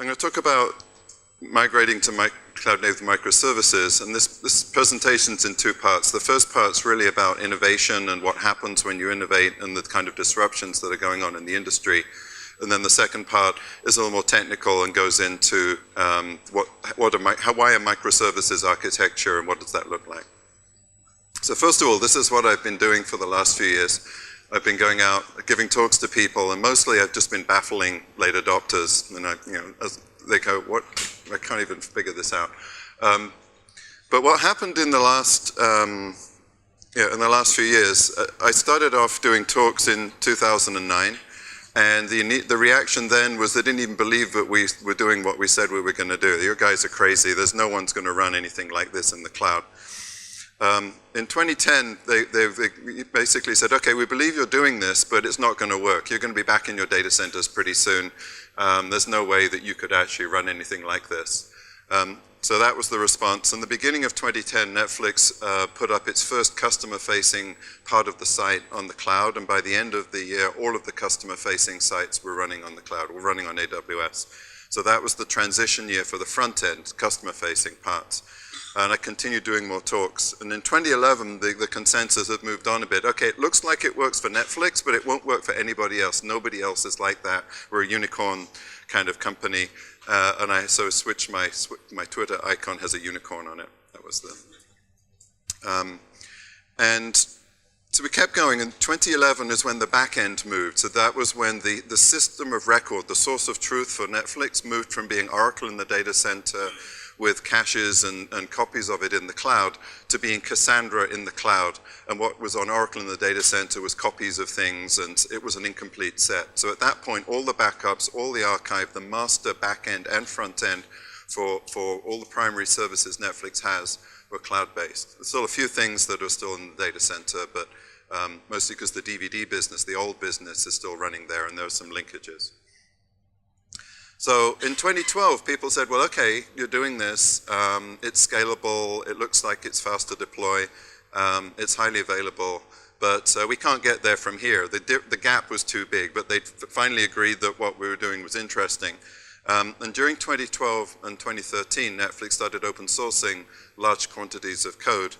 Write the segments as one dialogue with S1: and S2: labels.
S1: I'm going to talk about migrating to cloud-native microservices, and this presentation's in two parts. The first part's really about innovation and what happens when you innovate and the kind of disruptions that are going on in the industry. And then the second part is a little more technical and goes into why a microservices architecture and what does that look like. So first of all, this is what I've been doing for the last few years. I've been going out, giving talks to people, and mostly I've just been baffling late adopters. And as they go, "What? I can't even figure this out." But what happened in the last few years, I started off doing talks in 2009, and the reaction then was they didn't even believe that we were doing what we said we were going to do. "You guys are crazy. There's no one's going to run anything like this in the cloud." In 2010, they basically said, "Okay, we believe you're doing this, but it's not going to work. You're going to be back in your data centers pretty soon. There's no way that you could actually run anything like this." So that was the response. In the beginning of 2010, Netflix put up its first customer-facing part of the site on the cloud, and by the end of the year, all of the customer-facing sites were running on the cloud, were running on AWS. So that was the transition year for the front-end, customer-facing parts. And I continued doing more talks. And in 2011, the consensus had moved on a bit. Okay, it looks like it works for Netflix, but it won't work for anybody else. Nobody else is like that. We're a unicorn kind of company. And I so switched my Twitter icon has a unicorn on it. That was the... and so we kept going. And 2011 is when the back end moved. So that was when the system of record, the source of truth for Netflix, moved from being Oracle in the data center with caches and copies of it in the cloud to being Cassandra in the cloud. And what was on Oracle in the data center was copies of things, and it was an incomplete set. So at that point, all the backups, all the archive, the master back-end and front-end for all the primary services Netflix has were cloud-based. There's still a few things that are still in the data center, but mostly because the DVD business, the old business, is still running there, and there are some linkages. So in 2012, people said, well, okay, you're doing this, it's scalable, it looks like it's fast to deploy, it's highly available, but we can't get there from here. The gap was too big, but they finally agreed that what we were doing was interesting. And during 2012 and 2013, Netflix started open sourcing large quantities of code.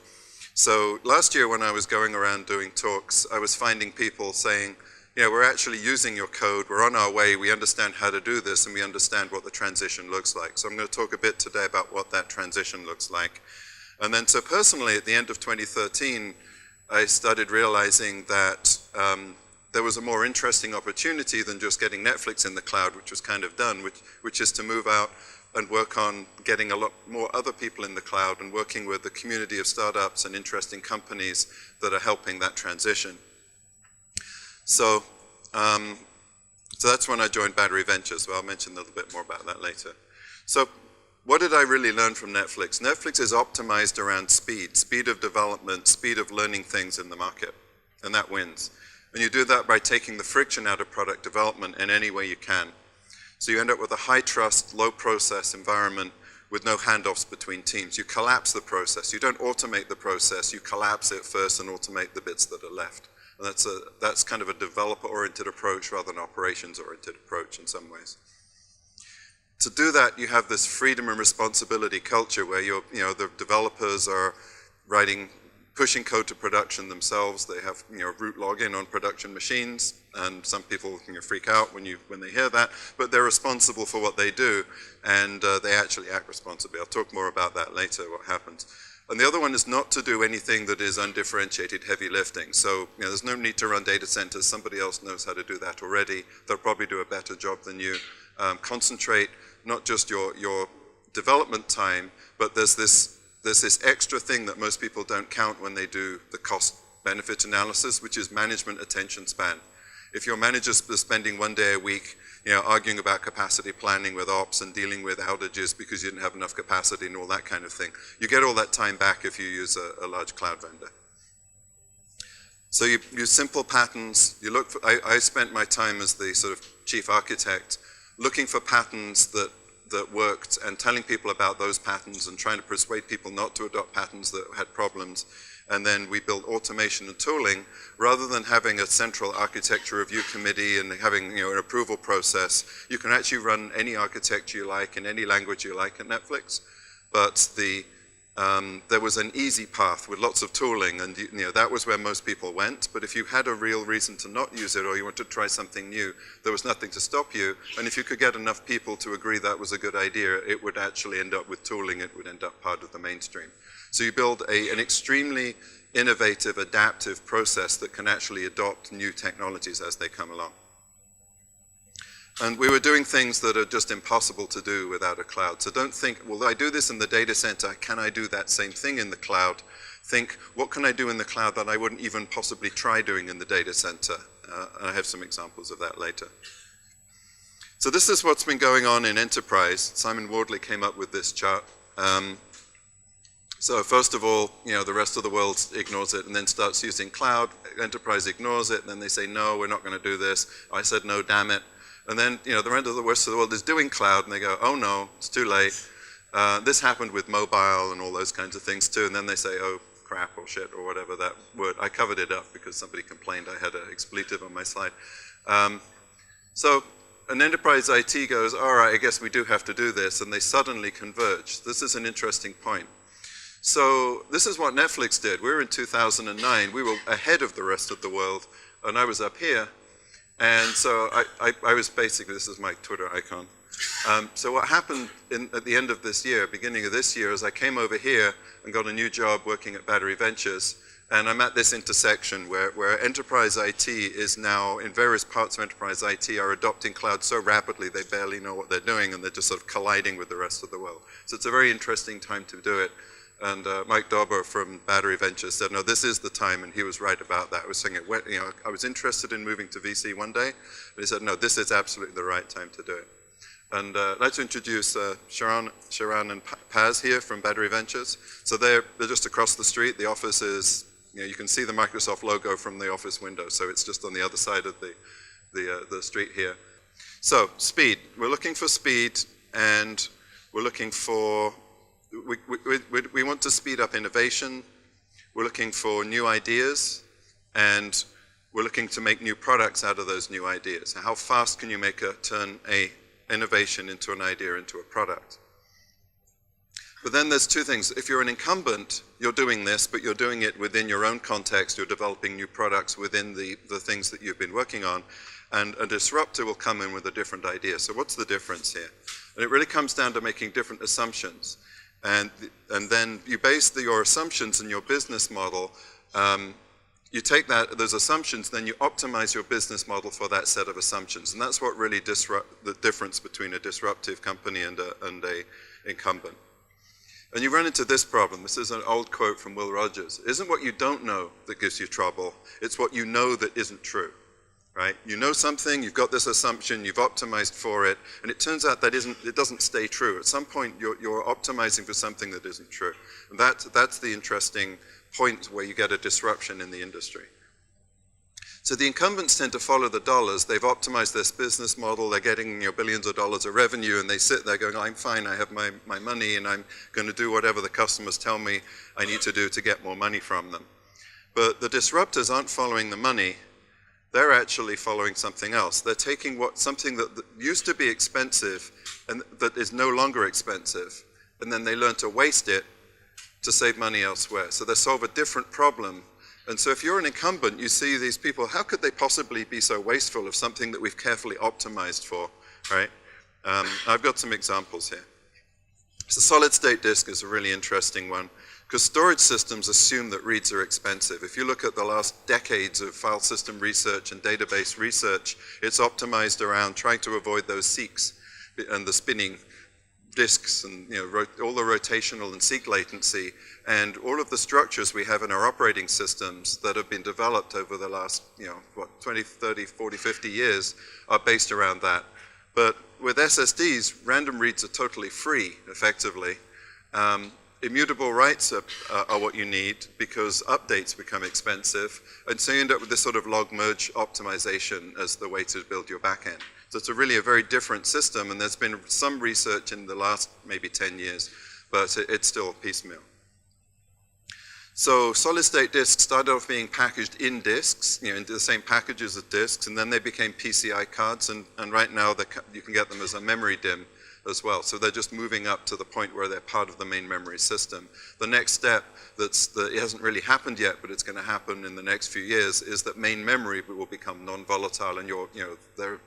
S1: So last year when I was going around doing talks, I was finding people saying, "Yeah, we're actually using your code, we're on our way, we understand how to do this, and we understand what the transition looks like." So I'm going to talk a bit today about what that transition looks like. And then so personally, at the end of 2013, I started realizing that there was a more interesting opportunity than just getting Netflix in the cloud, which was kind of done, which is to move out and work on getting a lot more other people in the cloud and working with the community of startups and interesting companies that are helping that transition. So that's when I joined Battery Ventures. Well, I'll mention a little bit more about that later. So what did I really learn from Netflix? Netflix is optimized around speed of development, speed of learning things in the market, and that wins. And you do that by taking the friction out of product development in any way you can. So you end up with a high trust, low process environment with no handoffs between teams. You collapse the process. You don't automate the process. You collapse it first and automate the bits that are left. And that's kind of a developer-oriented approach rather than operations-oriented approach in some ways. To do that, you have this freedom and responsibility culture where the developers are pushing code to production themselves. They have root login on production machines, and some people freak out when they hear that. But they're responsible for what they do, and they actually act responsibly. I'll talk more about that later. What happens. And the other one is not to do anything that is undifferentiated heavy lifting. So there's no need to run data centers. Somebody else knows how to do that already. They'll probably do a better job than you. Concentrate not just your development time, but there's this extra thing that most people don't count when they do the cost-benefit analysis, which is management attention span. If your manager's spending 1 day a week arguing about capacity planning with ops and dealing with outages because you didn't have enough capacity and all that kind of thing, you get all that time back if you use a large cloud vendor. So you use simple patterns. You look for, I spent my time as the sort of chief architect looking for patterns that worked and telling people about those patterns and trying to persuade people not to adopt patterns that had problems. And then we built automation and tooling. Rather than having a central architecture review committee and having an approval process, you can actually run any architecture you like in any language you like at Netflix. But there was an easy path with lots of tooling, and that was where most people went. But if you had a real reason to not use it, or you wanted to try something new, there was nothing to stop you. And if you could get enough people to agree that was a good idea, it would actually end up with tooling. It would end up part of the mainstream. So you build an extremely innovative, adaptive process that can actually adopt new technologies as they come along. And we were doing things that are just impossible to do without a cloud. So don't think, well, I do this in the data center, can I do that same thing in the cloud? Think, what can I do in the cloud that I wouldn't even possibly try doing in the data center? And I have some examples of that later. So this is what's been going on in enterprise. Simon Wardley came up with this chart. So first of all, the rest of the world ignores it and then starts using cloud. Enterprise ignores it, and then they say, no, we're not going to do this. I said, no, damn it. And then, the rest of the world is doing cloud, and they go, oh no, it's too late. This happened with mobile and all those kinds of things too, and then they say, oh crap or shit or whatever that word. I covered it up because somebody complained I had an expletive on my slide. So an enterprise IT goes, all right, I guess we do have to do this, and they suddenly converge. This is an interesting point. So this is what Netflix did. We were in 2009. We were ahead of the rest of the world, and I was up here. And so I was basically, this is my Twitter icon. So what happened at the end of this year, beginning of this year, is I came over here and got a new job working at Battery Ventures. And I'm at this intersection where enterprise IT is now, in various parts of enterprise IT, are adopting cloud so rapidly they barely know what they're doing, and they're just sort of colliding with the rest of the world. So it's a very interesting time to do it. And Mike Dauber from Battery Ventures said, no, this is the time, and he was right about that. I was saying, I was interested in moving to VC one day, but he said, no, this is absolutely the right time to do it. And I'd like to introduce Sharan and Paz here from Battery Ventures. So they're just across the street. The office is, you can see the Microsoft logo from the office window, so it's just on the other side of the street here. So speed. We're looking for speed, and we're looking for we want to speed up innovation, we're looking for new ideas, and we're looking to make new products out of those new ideas. How fast can you turn an innovation into an idea into a product? But then there's two things. If you're an incumbent, you're doing this, but you're doing it within your own context. You're developing new products within the things that you've been working on. And a disruptor will come in with a different idea. So what's the difference here? And it really comes down to making different assumptions. And then you base your assumptions in your business model. You take those assumptions, then you optimize your business model for that set of assumptions. And that's what really the difference between a disruptive company and a incumbent. And you run into this problem. This is an old quote from Will Rogers. It isn't what you don't know that gives you trouble. It's what you know that isn't true. Right? You know something, you've got this assumption, you've optimized for it, and it turns out that it doesn't stay true. At some point, you're optimizing for something that isn't true. And that's the interesting point where you get a disruption in the industry. So the incumbents tend to follow the dollars. They've optimized this business model, they're getting billions of dollars of revenue, and they sit there going, I'm fine, I have my money, and I'm going to do whatever the customers tell me I need to do to get more money from them. But the disruptors aren't following the money. They're actually following something else. They're taking something that used to be expensive and that is no longer expensive, and then they learn to waste it to save money elsewhere. So they solve a different problem. And so if you're an incumbent, you see these people, how could they possibly be so wasteful of something that we've carefully optimized for, right? I've got some examples here. So solid state disk is a really interesting one, because storage systems assume that reads are expensive. If you look at the last decades of file system research and database research, it's optimized around trying to avoid those seeks and the spinning disks and all the rotational and seek latency and all of the structures we have in our operating systems that have been developed over the last 20, 30, 40, 50 years are based around that. But with SSDs, random reads are totally free, effectively. Immutable writes are what you need because updates become expensive, and so you end up with this sort of log merge optimization as the way to build your backend. So it's really a very different system, and there's been some research in the last maybe 10 years, but it's still piecemeal. So solid state disks started off being packaged in disks, into the same packages as disks, and then they became PCI cards, and right now you can get them as a memory DIMM as well. So they're just moving up to the point where they're part of the main memory system. The next step it hasn't really happened yet, but it's going to happen in the next few years, is that main memory will become non-volatile, and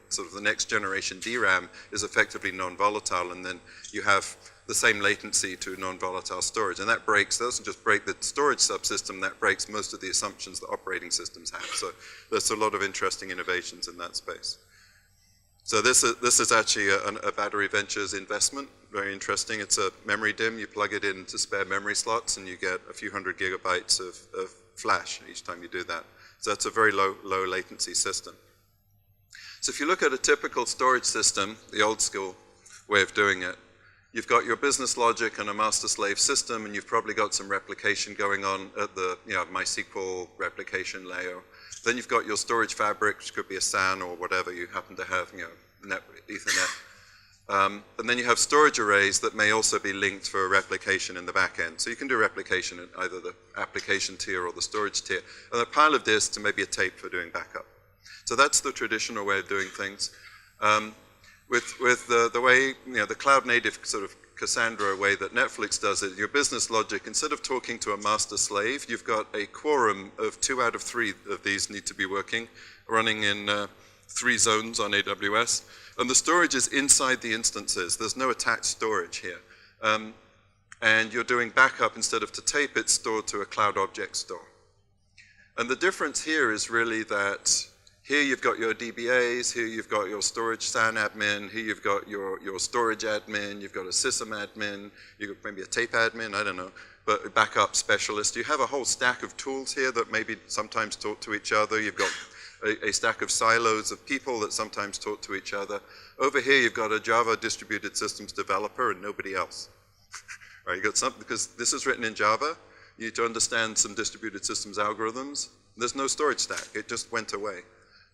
S1: sort of the next generation DRAM is effectively non-volatile, and then you have the same latency to non-volatile storage. And that doesn't just break the storage subsystem, that breaks most of the assumptions that operating systems have. So there's a lot of interesting innovations in that space. So this is actually a Battery Ventures investment, very interesting. It's a memory DIMM, you plug it into spare memory slots and you get a few hundred gigabytes of flash each time you do that. So that's a very low latency system. So if you look at a typical storage system, the old school way of doing it, you've got your business logic and a master-slave system, and you've probably got some replication going on at the MySQL replication layer. Then you've got your storage fabric, which could be a SAN or whatever you happen to have, Ethernet. And then you have storage arrays that may also be linked for replication in the back end. So you can do replication in either the application tier or the storage tier. And a pile of disks and maybe a tape for doing backup. So that's the traditional way of doing things. With the way, the cloud native sort of Cassandra way that Netflix does it, your business logic, instead of talking to a master slave, you've got a quorum of 2 out of 3 of these need to be working, running in 3 zones on AWS. And the storage is inside the instances. There's no attached storage here. And you're doing backup instead of to tape, it's stored to a cloud object store. And the difference here is really that here you've got your DBAs, here you've got your storage SAN admin, here you've got your storage admin, you've got a system admin, you've got maybe a tape admin, I don't know, but a backup specialist. You have a whole stack of tools here that maybe sometimes talk to each other. You've got a stack of silos of people that sometimes talk to each other. Over here you've got a Java distributed systems developer and nobody else. Right, you got something, because this is written in Java, you need to understand some distributed systems algorithms. There's no storage stack, it just went away.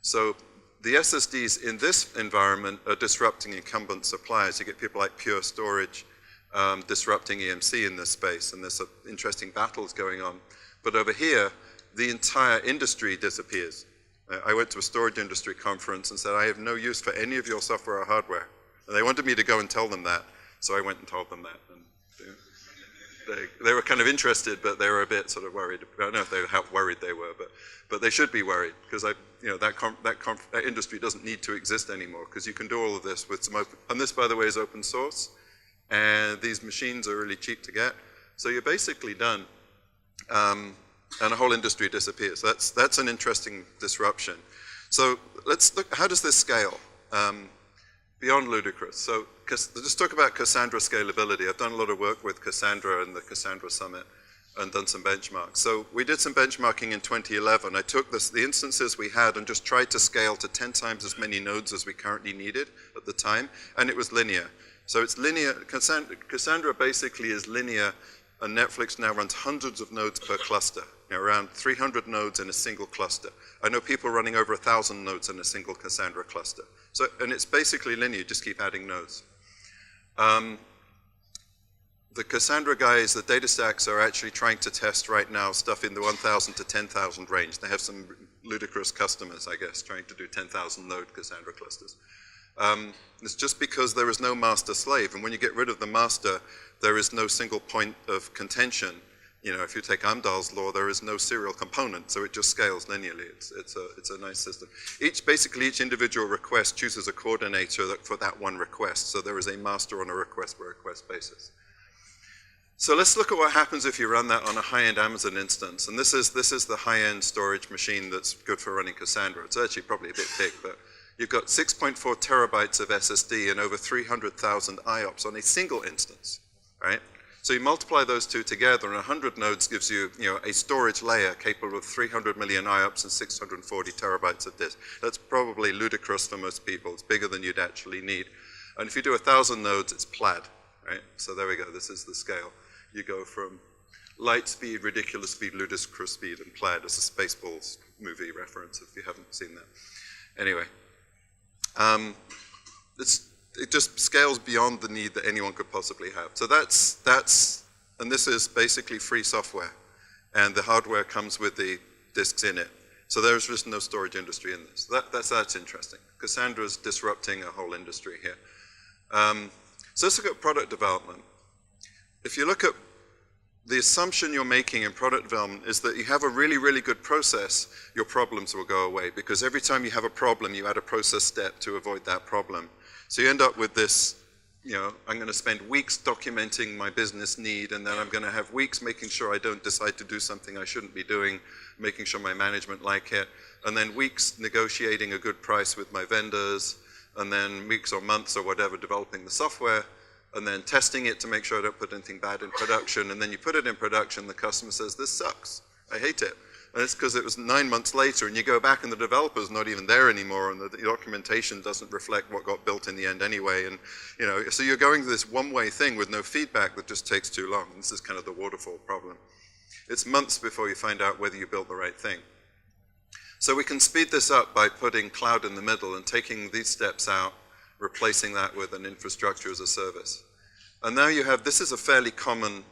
S1: So the SSDs in this environment are disrupting incumbent suppliers. You get people like Pure Storage disrupting EMC in this space, and there's interesting battles going on. But over here, the entire industry disappears. I went to a storage industry conference and said, I have no use for any of your software or hardware. And they wanted me to go and tell them that, so I went and told them that. And they were kind of interested, but they were a bit sort of worried. I don't know how worried they were, but they should be worried, because that industry doesn't need to exist anymore, because you can do all of this with some open, and this, by the way, is open source, and these machines are really cheap to get. So you're basically done, and a whole industry disappears. That's an interesting disruption. So let's look, how does this scale? Beyond ludicrous. So just talk about Cassandra scalability. I've done a lot of work with Cassandra and the Cassandra Summit and done some benchmarks. So we did some benchmarking in 2011. I took the instances we had and just tried to scale to 10 times as many nodes as we currently needed at the time, and it was linear. So it's linear. Cassandra basically is linear, and Netflix now runs hundreds of nodes per cluster. Around 300 nodes in a single cluster. I know people running over 1,000 nodes in a single Cassandra cluster. So, and it's basically linear, just keep adding nodes. The Cassandra guys, the data stacks are actually trying to test right now stuff in the 1,000 to 10,000 range. They have some ludicrous customers, I guess, trying to do 10,000 node Cassandra clusters. It's just because there is no master slave, and when you get rid of the master, there is no single point of contention. If you take Amdahl's law, there is no serial component, so it just scales linearly. It's a nice system. Basically each individual request chooses a coordinator for that one request, so there is a master on a request per request basis. So let's look at what happens if you run that on a high-end Amazon instance, and this is the high-end storage machine that's good for running Cassandra. It's actually probably a bit big, but you've got 6.4 terabytes of SSD and over 300,000 IOPS on a single instance, right? So you multiply those two together, and 100 nodes gives you, a storage layer capable of 300 million IOPS and 640 terabytes of disk. That's probably ludicrous for most people. It's bigger than you'd actually need. And if you do 1,000 nodes, it's plaid, right? So there we go. This is the scale. You go from light speed, ridiculous speed, ludicrous speed, and plaid as a Spaceballs movie reference if you haven't seen that. Anyway, it just scales beyond the need that anyone could possibly have. So and this is basically free software. and the hardware comes with the disks in it. So there's just no storage industry in this. That's interesting. Cassandra's disrupting a whole industry here. So let's look at product development. If you look at the assumption you're making in product development is that you have a really, really good process, your problems will go away, because every time you have a problem, you add a process step to avoid that problem. So you end up with this, I'm going to spend weeks documenting my business need, and then I'm going to have weeks making sure I don't decide to do something I shouldn't be doing, making sure my management like it, and then weeks negotiating a good price with my vendors, and then weeks or months or whatever developing the software, and then testing it to make sure I don't put anything bad in production, and then you put it in production, the customer says, this sucks, I hate it. And it's because it was 9 months later, and you go back and the developer's not even there anymore, and the documentation doesn't reflect what got built in the end anyway, and so you're going through this one-way thing with no feedback that just takes too long. This is kind of the waterfall problem. It's months before you find out whether you built the right thing. So we can speed this up by putting cloud in the middle and taking these steps out, replacing that with an infrastructure as a service. And now you have, this is a fairly common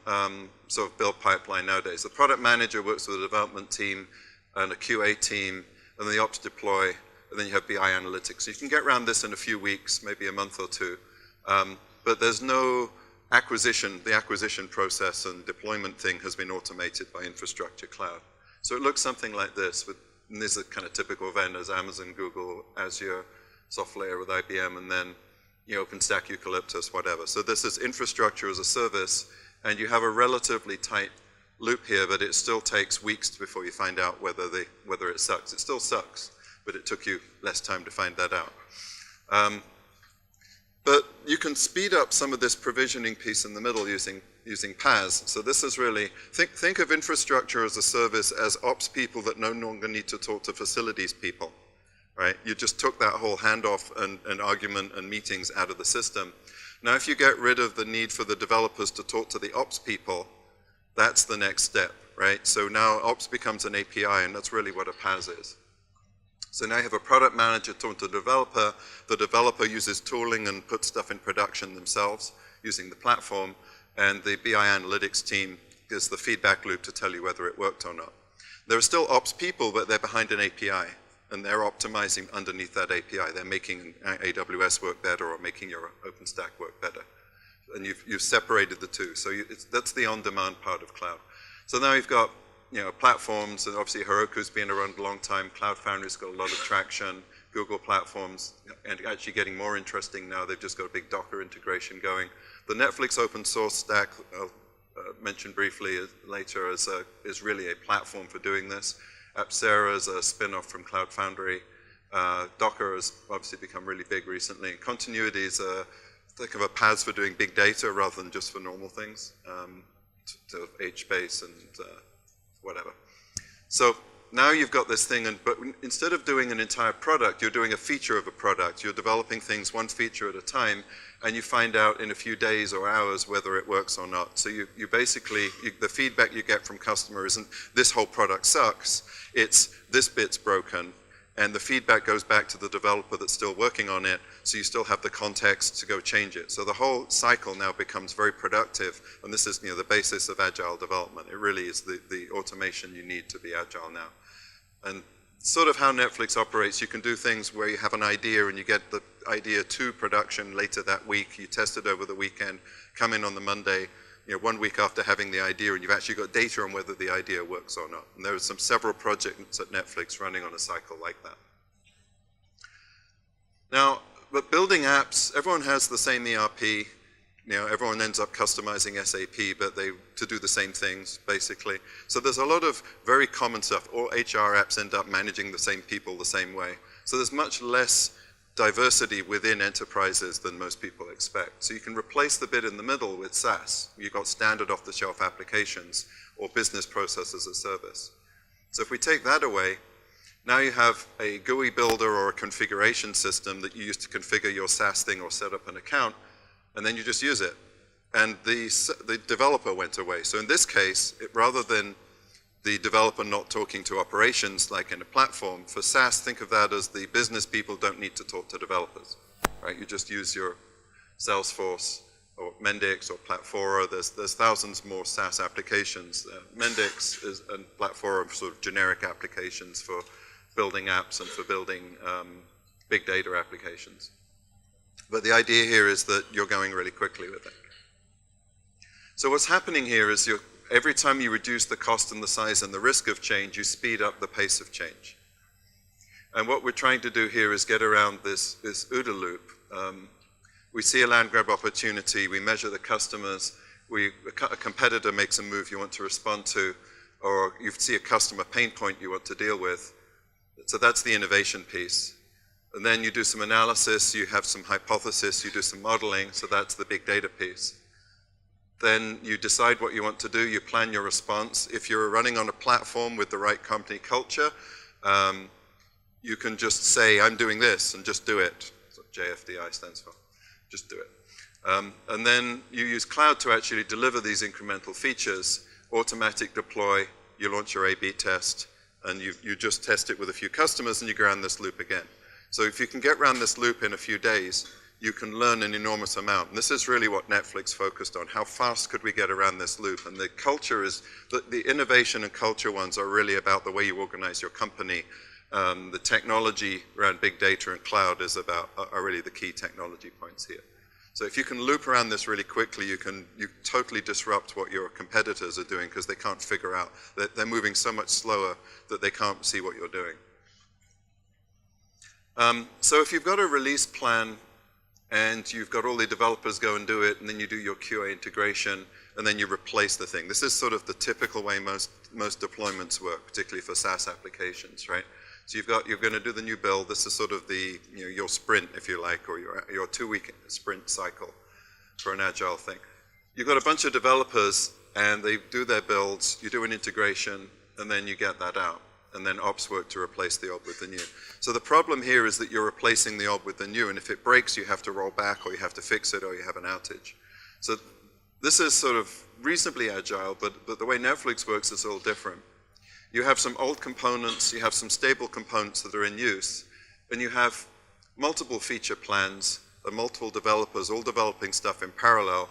S1: sort of build pipeline nowadays. The product manager works with a development team and a QA team, and then the ops deploy, and then you have BI analytics. So you can get around this in a few weeks, maybe a month or two, but there's no acquisition. The acquisition process and deployment thing has been automated by infrastructure cloud. So it looks something like this, and these are kind of typical vendors, Amazon, Google, Azure, SoftLayer with IBM, and then OpenStack, Eucalyptus, whatever. So this is infrastructure as a service, and you have a relatively tight loop here, but it still takes weeks before you find out whether it sucks. It still sucks, but it took you less time to find that out. But you can speed up some of this provisioning piece in the middle using PaaS. So this is really, think of infrastructure as a service as ops people that no longer need to talk to facilities people. Right? You just took that whole handoff and argument and meetings out of the system. Now, if you get rid of the need for the developers to talk to the ops people, that's the next step, right? So now ops becomes an API, and that's really what a PaaS is. So now you have a product manager talking to the developer uses tooling and puts stuff in production themselves using the platform, and the BI analytics team gives the feedback loop to tell you whether it worked or not. There are still ops people, but they're behind an API. And they're optimizing underneath that API. They're making AWS work better or making your OpenStack work better. And you've separated the two. So that's the on-demand part of cloud. So now you've got platforms, and obviously Heroku's been around a long time. Cloud Foundry's got a lot of traction. Google platforms, and actually getting more interesting now. They've just got a big Docker integration going. The Netflix open source stack, I'll mention briefly later, is really a platform for doing this. Apsera is a spin-off from Cloud Foundry. Docker has obviously become really big recently. Continuity is think of a PaaS for doing big data rather than just for normal things, to HBase and whatever. So now you've got this thing, but instead of doing an entire product, you're doing a feature of a product. You're developing things one feature at a time, and you find out in a few days or hours whether it works or not. So you basically, the feedback you get from customer isn't, this whole product sucks, it's this bit's broken, and the feedback goes back to the developer that's still working on it, so you still have the context to go change it. So the whole cycle now becomes very productive, and this is the basis of agile development. It really is the automation you need to be agile now. And sort of how Netflix operates, you can do things where you have an idea and you get the idea to production later that week, you test it over the weekend, come in on the Monday, 1 week after having the idea, and you've actually got data on whether the idea works or not. And there are several projects at Netflix running on a cycle like that. Now, but building apps, everyone has the same ERP. Everyone ends up customizing SAP, but to do the same things, basically. So there's a lot of very common stuff. All HR apps end up managing the same people the same way. So there's much less diversity within enterprises than most people expect. So you can replace the bit in the middle with SaaS. You've got standard off-the-shelf applications or business process as a service. So if we take that away, now you have a GUI builder or a configuration system that you use to configure your SaaS thing or set up an account, and then you just use it. And the developer went away. So in this case, rather than the developer not talking to operations like in a platform, for SaaS, think of that as the business people don't need to talk to developers, right? You just use your Salesforce or Mendix or Platfora. There's thousands more SaaS applications. Mendix and Platfora are sort of generic applications for building apps and for building big data applications. But the idea here is that you're going really quickly with it. So what's happening here is every time you reduce the cost and the size and the risk of change, you speed up the pace of change. And what we're trying to do here is get around this OODA loop. We see a land grab opportunity, we measure the customers, a competitor makes a move you want to respond to, or you see a customer pain point you want to deal with. So that's the innovation piece. And then you do some analysis, you have some hypothesis, you do some modeling, so that's the big data piece. Then you decide what you want to do, you plan your response. If you're running on a platform with the right company culture, you can just say, I'm doing this, and just do it. That's what JFDI stands for. Just do it. And then you use cloud to actually deliver these incremental features, automatic deploy, you launch your A/B test, and you just test it with a few customers, and you go around this loop again. So if you can get around this loop in a few days, you can learn an enormous amount. And this is really what Netflix focused on. How fast could we get around this loop? And the culture is, the innovation and culture ones are really about the way you organize your company. The technology around big data and cloud are really the key technology points here. So if you can loop around this really quickly, you totally disrupt what your competitors are doing because they can't figure out, they're moving so much slower that they can't see what you're doing. So if you've got a release plan and you've got all the developers go and do it, and then you do your QA integration, and then you replace the thing. This is sort of the typical way most deployments work, particularly for SaaS applications, right? So you're going to do the new build. This is sort of your sprint, if you like, or your 2-week sprint cycle for an agile thing. You've got a bunch of developers, and they do their builds. You do an integration, and then you get that out. And then ops work to replace the old with the new. So the problem here is that you're replacing the old with the new, and if it breaks, you have to roll back, or you have to fix it, or you have an outage. So this is sort of reasonably agile, but the way Netflix works is a little different. You have some old components, you have some stable components that are in use, and you have multiple feature plans and multiple developers all developing stuff in parallel,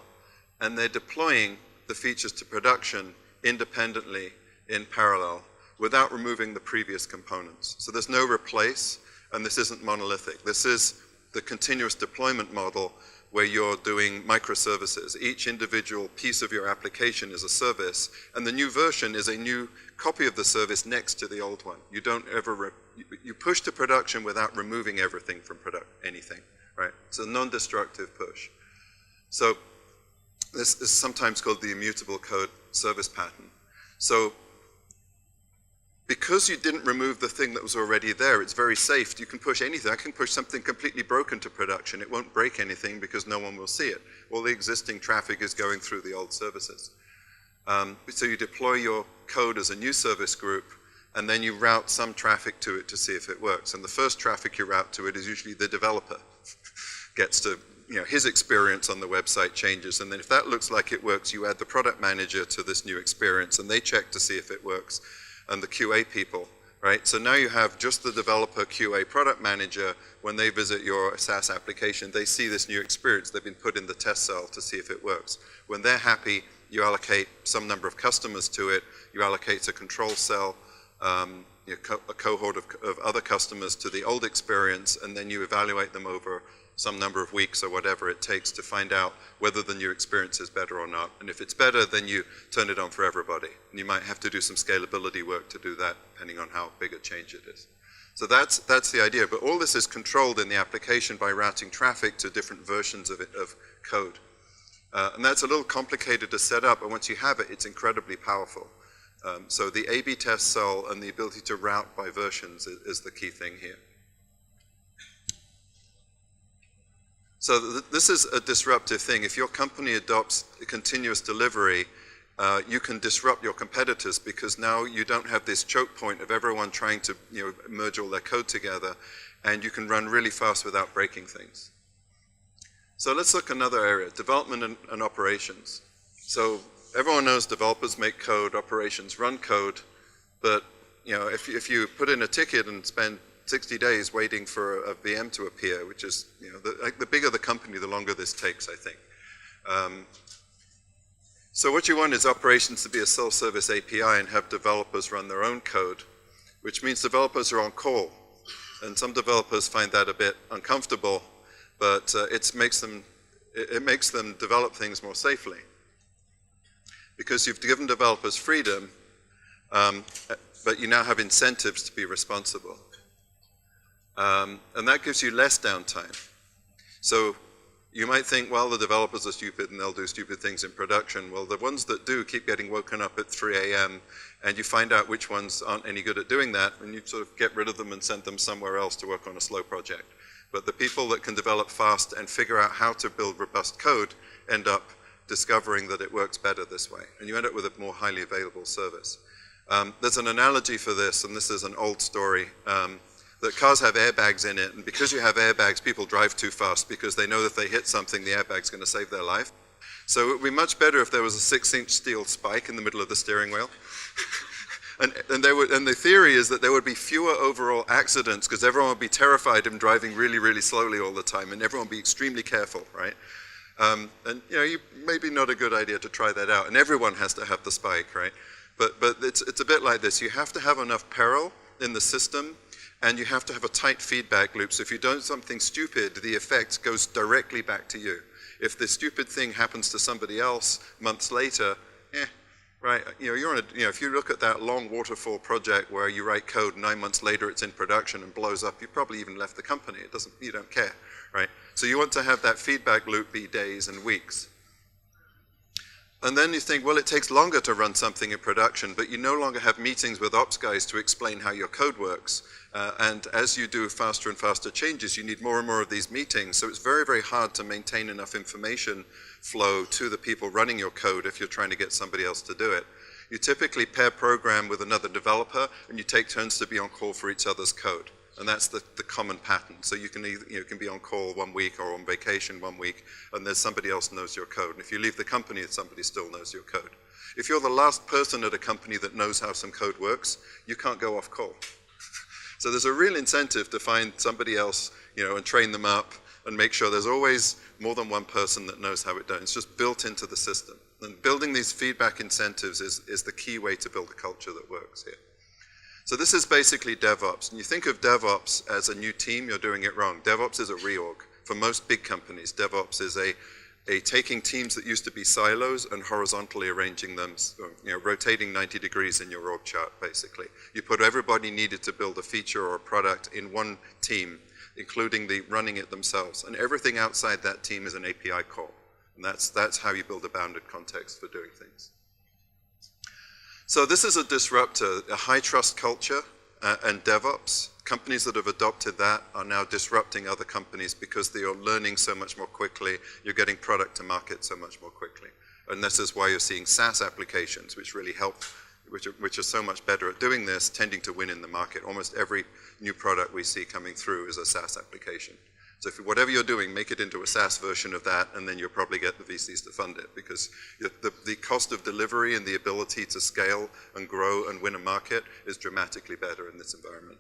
S1: and they're deploying the features to production independently in parallel without removing the previous components. So there's no replace, and this isn't monolithic. This is the continuous deployment model where you're doing microservices. Each individual piece of your application is a service, and the new version is a new copy of the service next to the old one. You don't ever, you push to production without removing everything from anything, right? It's a non-destructive push. So this is sometimes called the immutable code service pattern. So because you didn't remove the thing that was already there, it's very safe. You can push anything. I can push something completely broken to production. It won't break anything because no one will see it. All the existing traffic is going through the old services. So you deploy your code as a new service group, and then you route some traffic to it to see if it works. And the first traffic you route to it is usually the developer. Gets to, his experience on the website changes, and then if that looks like it works, you add the product manager to this new experience, and they check to see if it works. And the QA people, right? So now you have just the developer, QA, product manager. When they visit your SaaS application, they see this new experience. They've been put in the test cell to see if it works. When they're happy, you allocate some number of customers to it. You allocate a control cell, a cohort of other customers to the old experience, and then you evaluate them over some number of weeks or whatever it takes to find out whether the new experience is better or not. And if it's better, then you turn it on for everybody. And you might have to do some scalability work to do that, depending on how big a change it is. So that's the idea. But all this is controlled in the application by routing traffic to different versions of code. And that's a little complicated to set up, but once you have it, it's incredibly powerful. So the A/B test cell and the ability to route by versions is the key thing here. So this is a disruptive thing. If your company adopts a continuous delivery, you can disrupt your competitors because now you don't have this choke point of everyone trying to merge all their code together, and you can run really fast without breaking things. So let's look another area, development and operations. So everyone knows developers make code, operations run code, but if you put in a ticket and spend 60 days waiting for a VM to appear, which is, the bigger the company, the longer this takes, I think. So what you want is operations to be a self-service API and have developers run their own code, which means developers are on call. And some developers find that a bit uncomfortable, but it makes them develop things more safely. Because you've given developers freedom, but you now have incentives to be responsible. And that gives you less downtime. So you might think, well, the developers are stupid and they'll do stupid things in production. Well, the ones that do keep getting woken up at 3 a.m. and you find out which ones aren't any good at doing that, and you sort of get rid of them and send them somewhere else to work on a slow project. But the people that can develop fast and figure out how to build robust code end up discovering that it works better this way. And you end up with a more highly available service. There's an analogy for this, and this is an old story. That cars have airbags in it, and because you have airbags, people drive too fast because they know that if they hit something, the airbag's going to save their life. So it would be much better if there was a 6-inch steel spike in the middle of the steering wheel. and the theory is that there would be fewer overall accidents because everyone would be terrified of driving really, really slowly all the time, and everyone would be extremely careful, right? And maybe not a good idea to try that out, and everyone has to have the spike, right? But it's a bit like this. You have to have enough peril in the system, and you have to have a tight feedback loop. So if you do something stupid, the effect goes directly back to you. If the stupid thing happens to somebody else months later, right? If you look at that long waterfall project where you write code, 9 months later it's in production and blows up, you probably even left the company. You don't care, right? So you want to have that feedback loop be days and weeks. And then you think, well, it takes longer to run something in production, but you no longer have meetings with ops guys to explain how your code works. And as you do faster and faster changes, you need more and more of these meetings. So it's very, very hard to maintain enough information flow to the people running your code if you're trying to get somebody else to do it. You typically pair program with another developer, and you take turns to be on call for each other's code. And that's the common pattern. So you can can be on call 1 week or on vacation 1 week, and there's somebody else knows your code. And if you leave the company, somebody still knows your code. If you're the last person at a company that knows how some code works, you can't go off call. So there's a real incentive to find somebody else, and train them up and make sure there's always more than one person that knows how it does. It's just built into the system. And building these feedback incentives is the key way to build a culture that works here. So this is basically DevOps. And you think of DevOps as a new team, you're doing it wrong. DevOps is a reorg. For most big companies, DevOps is a taking teams that used to be silos and horizontally arranging them, rotating 90 degrees in your org chart, basically. You put everybody needed to build a feature or a product in one team, including the running it themselves. And everything outside that team is an API call. And that's how you build a bounded context for doing things. So this is a disruptor, a high trust culture and DevOps. Companies that have adopted that are now disrupting other companies because they are learning so much more quickly. You're getting product to market so much more quickly. And this is why you're seeing SaaS applications, which really help, which are so much better at doing this, tending to win in the market. Almost every new product we see coming through is a SaaS application. So whatever you're doing, make it into a SaaS version of that, and then you'll probably get the VCs to fund it, because the cost of delivery and the ability to scale and grow and win a market is dramatically better in this environment.